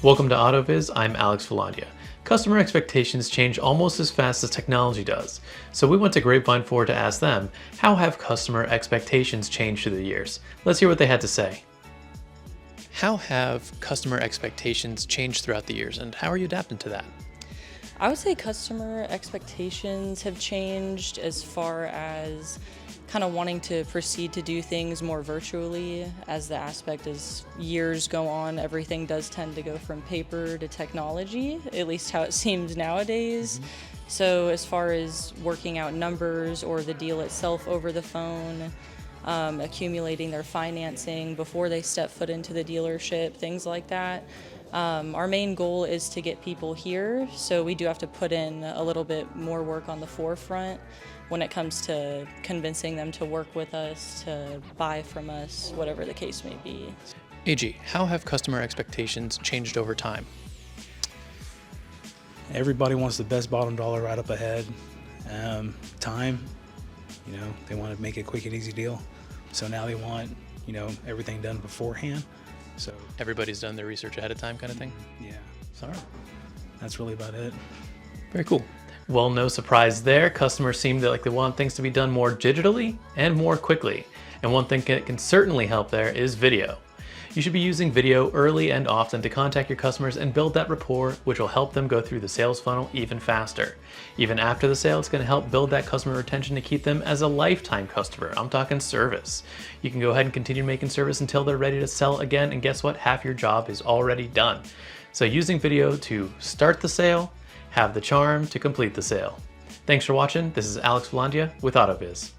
Welcome to AutoViz, I'm Alex Valandia. Customer expectations change almost as fast as technology does, so we went to Grapevine 4 to ask them, how have customer expectations changed through the years? Let's hear what they had to say. How have customer expectations changed throughout the years, and how are you adapting to that? I would say customer expectations have changed as far as kind of wanting to proceed to do things more virtually. As the aspect as years go on, everything does tend to go from paper to technology, at least how it seems nowadays. So as far as working out numbers or the deal itself over the phone, accumulating their financing before they step foot into the dealership, things like that. Our main goal is to get people here, so we do have to put in a little bit more work on the forefront when it comes to convincing them to work with us, to buy from us, whatever the case may be. AG, how have customer expectations changed over time? Everybody wants the best bottom dollar right up ahead. Time, they want to make a quick and easy deal. So now they want, everything done beforehand. So Everybody's done their research ahead of time kind of thing? yeah, Sorry. that's really about it. Very cool. Well, no surprise there. Customers seem like they want things to be done more digitally and more quickly. And one thing that can certainly help there is video. You should be using video early and often to contact your customers and build that rapport, which will help them go through the sales funnel even faster. Even after the sale, it's going to help build that customer retention to keep them as a lifetime customer. I'm talking service. You can go ahead and continue making service until they're ready to sell again, and guess what? Half your job is already done. So using video to start the sale, have the charm to complete the sale. Thanks for watching. This is Alex Valandia with AutoViz.